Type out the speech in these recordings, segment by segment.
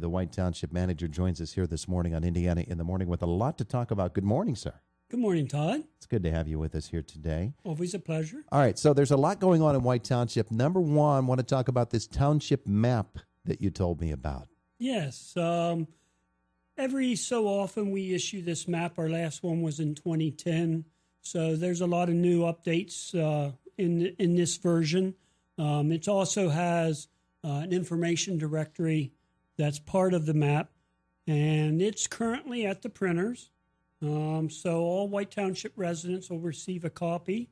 the White Township Manager, joins us here this morning on Indiana in the Morning with a lot to talk about. Good morning, sir. Good morning, Todd. It's good to have you with us here today. Always a pleasure. All right, so there's a lot going on in White Township. Number one, I want to talk about this township map that you told me about. Yes. Every so often we issue this map. Our last one was in 2010. So there's a lot of new updates in this version. It also has an information directory that's part of the map, and it's currently at the printers. So all White Township residents will receive a copy,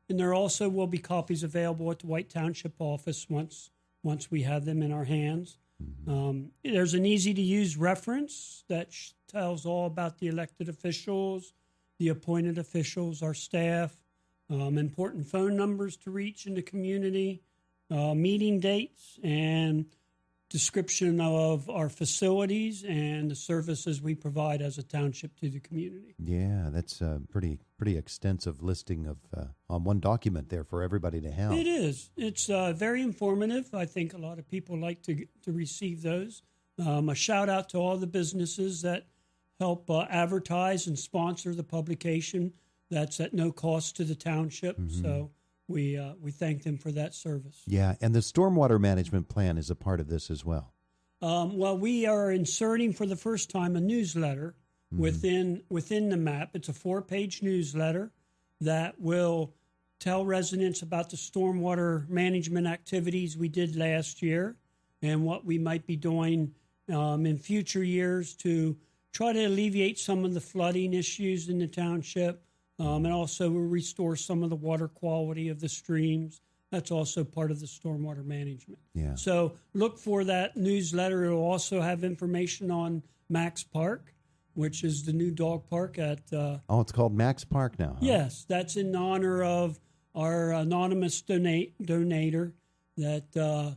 and there also will be copies available at the White Township office once we have them in our hands. There's an easy-to-use reference that tells all about the elected officials, the appointed officials, our staff, important phone numbers to reach in the community, meeting dates, and description of our facilities and the services we provide as a township to the community. Yeah, that's a pretty extensive listing of on one document there for everybody to have. It is. It's very informative. I think a lot of people like to receive those. A shout out to all the businesses that help advertise and sponsor the publication. That's at no cost to the township. So we thank them for that service. Yeah, and the stormwater management plan is a part of this as well. Well, we are inserting for the first time a newsletter within the map. It's a 4-page newsletter that will tell residents about the stormwater management activities we did last year and what we might be doing in future years to try to alleviate some of the flooding issues in the township. And also restore some of the water quality of the streams. That's also part of the stormwater management. Yeah. So look for that newsletter. It will also have information on Max Park, which is the new dog park at... it's called Max Park now, huh? Yes, that's in honor of our anonymous donator that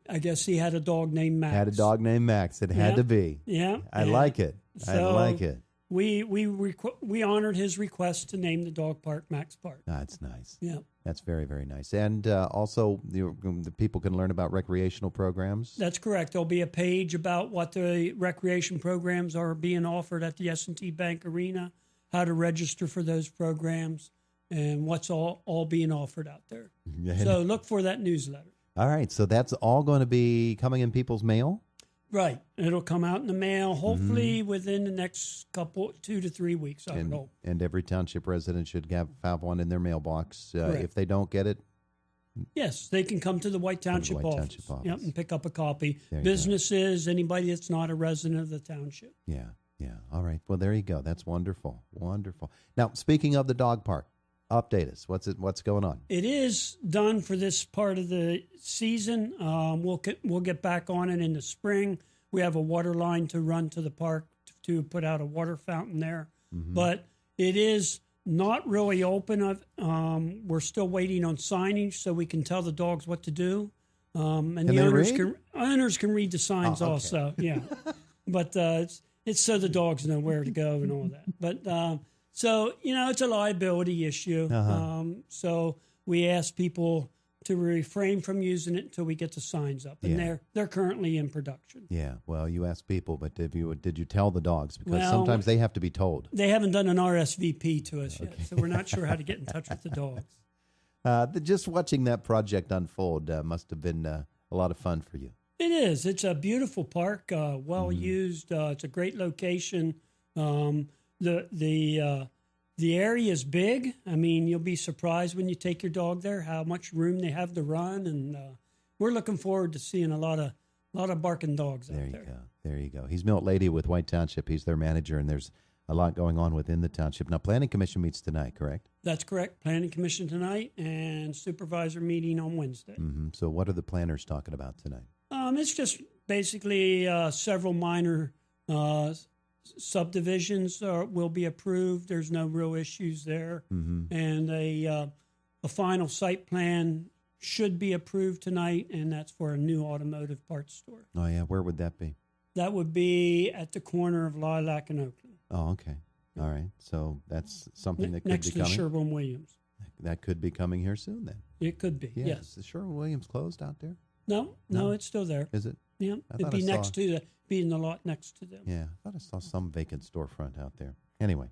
I guess he had a dog named Max. Had a dog named Max. It had to be. Yeah. I like it. I like it. We honored his request to name the dog park Max Park. That's nice. Yeah. That's very, very nice. And also, the people can learn about recreational programs. That's correct. There'll be a page about what the recreation programs are being offered at the S&T Bank Arena, how to register for those programs, and what's all being offered out there. So look for that newsletter. All right. So that's all going to be coming in people's mail? Right. It'll come out in the mail, hopefully within the next 2 to 3 weeks, I hope. And every township resident should have one in their mailbox. If they don't get it? Yes, they can come to the White Township office. Yep, and pick up a copy. There Businesses, anybody that's not a resident of the township. Yeah. All right. Well, there you go. That's wonderful. Wonderful. Now, speaking of the dog park, update us. What's going on? It is done for this part of the season. We'll get back on it in the spring. We have a water line to run to the park to put out a water fountain there. But it is not really open. We're still waiting on signage so we can tell the dogs what to do. And the owners can read the signs also. Yeah, but it's so the dogs know where to go and all that. But so, it's a liability issue. So we ask people to refrain from using it until we get the signs up. And they're currently in production. Yeah, well, you ask people, but did you tell the dogs? Because sometimes they have to be told. They haven't done an RSVP to us yet, so we're not sure how to get in touch with the dogs. Just watching that project unfold must have been a lot of fun for you. It is. It's a beautiful park, well used. It's a great location. The area is big. I mean, you'll be surprised when you take your dog there how much room they have to run, and we're looking forward to seeing a lot of barking dogs out there. There you go. He's Milt Lady with White Township. He's their manager, and there's a lot going on within the township. Now, Planning Commission meets tonight, correct? That's correct. Planning Commission tonight and supervisor meeting on Wednesday. So what are the planners talking about tonight? It's just basically several minor subdivisions will be approved. There's no real issues there. And a final site plan should be approved tonight, and that's for a new automotive parts store. Oh, yeah. Where would that be? That would be at the corner of Lilac and Oakland. Oh, okay. All right. So that's something that could next be to coming? Sherwin-Williams. That could be coming here soon then. It could be, yes. Is Sherwin-Williams closed out there? No, it's still there. Is it? Yeah, it'd be be in the lot next to them. Yeah, I thought I saw some vacant storefront out there. Anyway,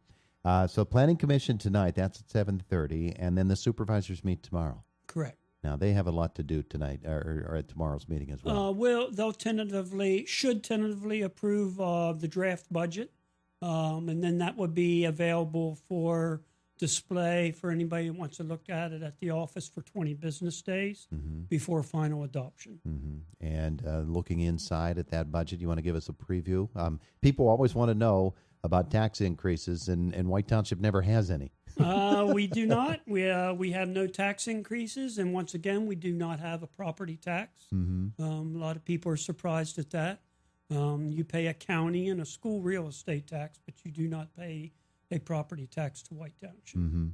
so Planning Commission tonight, that's at 7:30, and then the supervisors meet tomorrow. Correct. Now, they have a lot to do tonight, or at tomorrow's meeting as well. They'll should tentatively approve the draft budget, and then that would be available for display for anybody who wants to look at it at the office for 20 business days before final adoption. And looking inside at that budget, you want to give us a preview? People always want to know about tax increases, and White Township never has any. We do not. We have no tax increases, and once again, we do not have a property tax. A lot of people are surprised at that. You pay a county and a school real estate tax, but you do not pay a property tax to White Township.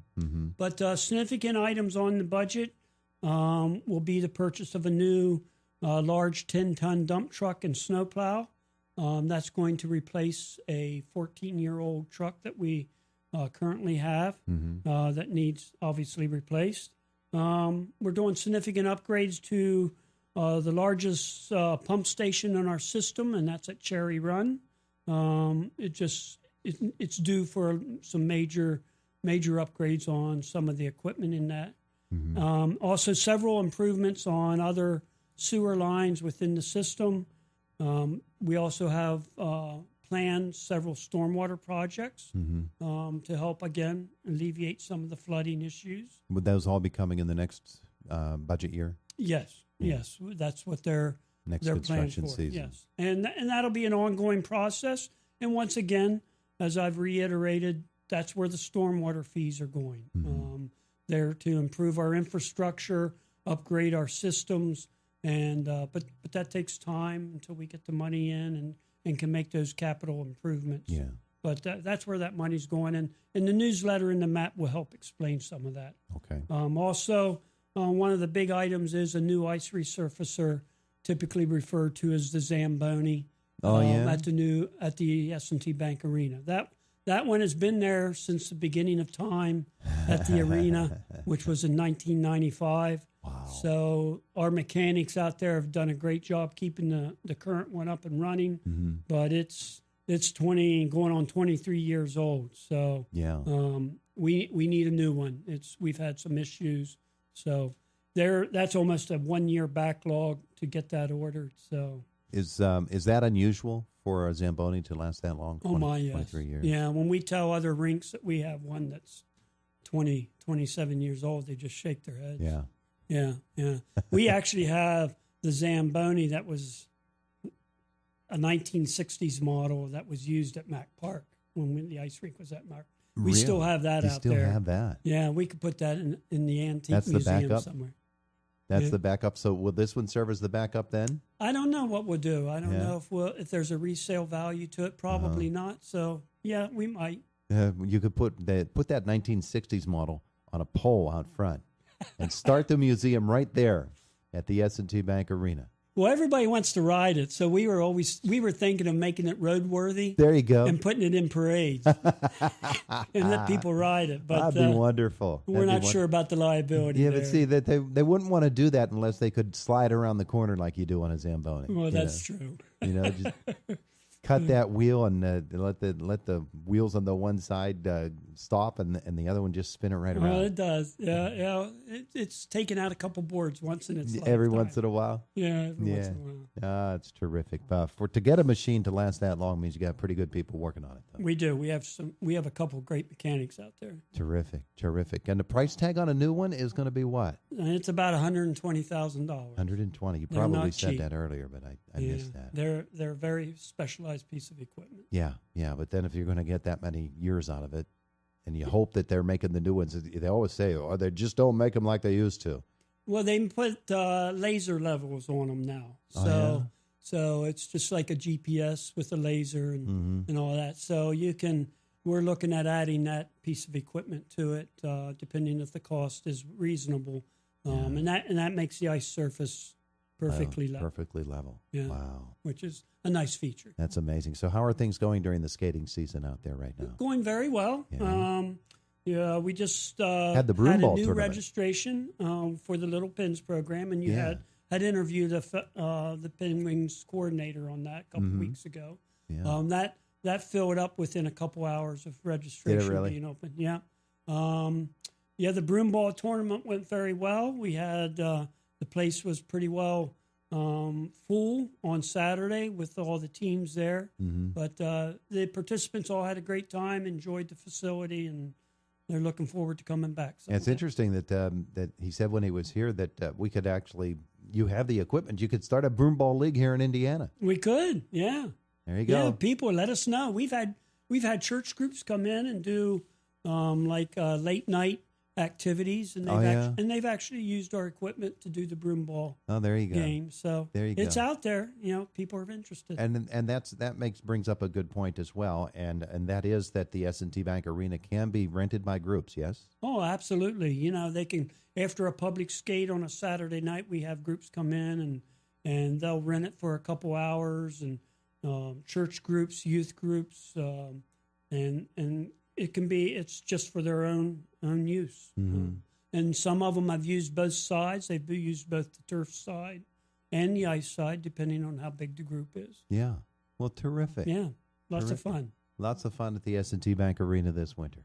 But significant items on the budget will be the purchase of a new large 10-ton dump truck and snowplow. That's going to replace a 14-year-old truck that we currently have that needs obviously replaced. We're doing significant upgrades to the largest pump station in our system, and that's at Cherry Run. It's due for some major upgrades on some of the equipment in that. Also, several improvements on other sewer lines within the system. We also have planned several stormwater projects to help, again, alleviate some of the flooding issues. Would those all be coming in the next budget year? Yes, yes. That's what they're construction for. season. Yes, and that'll be an ongoing process. And once again, as I've reiterated, that's where the stormwater fees are going. They're to improve our infrastructure, upgrade our systems, and but that takes time until we get the money in and can make those capital improvements. Yeah. But that's where that money's going, and the newsletter and the map will help explain some of that. Okay. Also, one of the big items is a new ice resurfacer, typically referred to as the Zamboni. At the S&T Bank Arena. That one has been there since the beginning of time at the arena, which was in 1995. Wow. So our mechanics out there have done a great job keeping the current one up and running. But it's 20 going on 23 years old. So we need a new one. We've had some issues. So that's almost a 1-year backlog to get that ordered. So Is that unusual for a Zamboni to last that long? 23 years. Yeah, when we tell other rinks that we have one that's 27 years old, they just shake their heads. Yeah. We actually have the Zamboni that was a 1960s model that was used at Mack Park when the ice rink was at Mack. We still have that out there. You still have that? Yeah, we could put that in the antique museum somewhere. That's the backup. So will this one serve as the backup then? I don't know what we'll do. I don't know if there's a resale value to it. Probably not. So yeah, we might. You could put that 1960s model on a pole out front, and start the museum right there at the S&T Bank Arena. Well, everybody wants to ride it, so we were thinking of making it roadworthy. There you go. And putting it in parades and let people ride it. But that'd be wonderful. We're not sure about the liability. Yeah, there. But see that they wouldn't want to do that unless they could slide around the corner like you do on a Zamboni. Well, that's true. Just cut that wheel and let the wheels on the one side stop and the other one just spin it right around. Well, it does. Yeah. It's taken out a couple boards once in its every once in a while. Yeah, every once in a while. It's terrific. To get a machine to last that long means you got pretty good people working on it. Though. We do. We have a couple of great mechanics out there. Terrific. And the price tag on a new one is going to be what? It's about $120,000. $120. You probably said that earlier, but I missed that. They're a very specialized piece of equipment. Yeah. But then if you're going to get that many years out of it, and you hope that they're making the new ones, they always say, they just don't make them like they used to. Well, they put laser levels on them now. So it's just like a GPS with a laser and all that. So we're looking at adding that piece of equipment to it, depending if the cost is reasonable. And that makes the ice surface perfectly level. Yeah. Wow. Which is a nice feature. That's amazing. So how are things going during the skating season out there right now? Going very well. We just had the broom ball a new tournament. registration for the Little Pins program, and you had had interviewed the Penguins coordinator on that a couple weeks ago. Yeah. That filled up within a couple hours of registration really? being open. Yeah. The broom ball tournament went very well. We had the place was pretty well full on Saturday with all the teams there. But the participants all had a great time, enjoyed the facility, and they're looking forward to coming back. And it's interesting that he said when he was here that we could actually, you have the equipment, you could start a broom ball league here in Indiana. We could, yeah. There you go. Yeah, people, let us know. We've had church groups come in and do late night activities, and they've actually used our equipment to do the broom ball. Oh, there you go. Game. So there you go. It's out there. People are interested. And brings up a good point as well, and that is that the S&T Bank Arena can be rented by groups. Yes. Oh, absolutely. They can, after a public skate on a Saturday night, we have groups come in and they'll rent it for a couple hours, and church groups, youth groups, and it's just for their own use. And some of them have used both sides. They've used both the turf side and the ice side, depending on how big the group is. Yeah. Well, terrific. Yeah. Lots of fun. Lots of fun at the S&T Bank Arena this winter.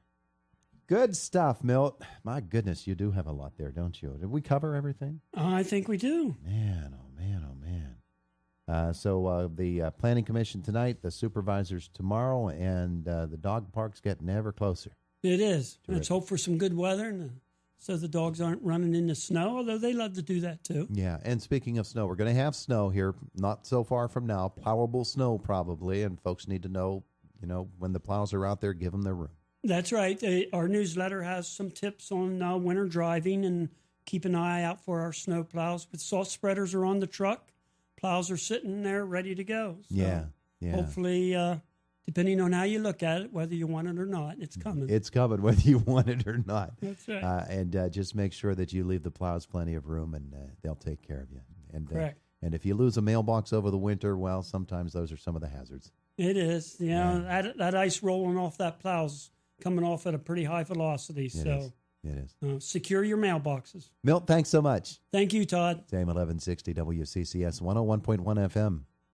Good stuff, Milt. My goodness, you do have a lot there, don't you? Did we cover everything? I think we do. Man, oh man, oh man. So the Planning Commission tonight, the supervisors tomorrow, and the dog park's getting ever closer. It is. Terrific. Let's hope for some good weather, so the dogs aren't running in the snow, although they love to do that too. Yeah, and speaking of snow, we're going to have snow here not so far from now, plowable snow probably, and folks need to know, when the plows are out there, give them their room. That's right. Our newsletter has some tips on winter driving, and keep an eye out for our snow plows. But salt spreaders are on the truck. Plows are sitting there ready to go. So yeah. Hopefully, depending on how you look at it, whether you want it or not, it's coming. It's coming whether you want it or not. That's right. And just make sure that you leave the plows plenty of room, and they'll take care of you. And correct. And if you lose a mailbox over the winter, well, sometimes those are some of the hazards. It is. That ice rolling off that plow's coming off at a pretty high velocity. It is. Secure your mailboxes. Milt, thanks so much. Thank you, Todd. Same 1160 WCCS 101.1 FM.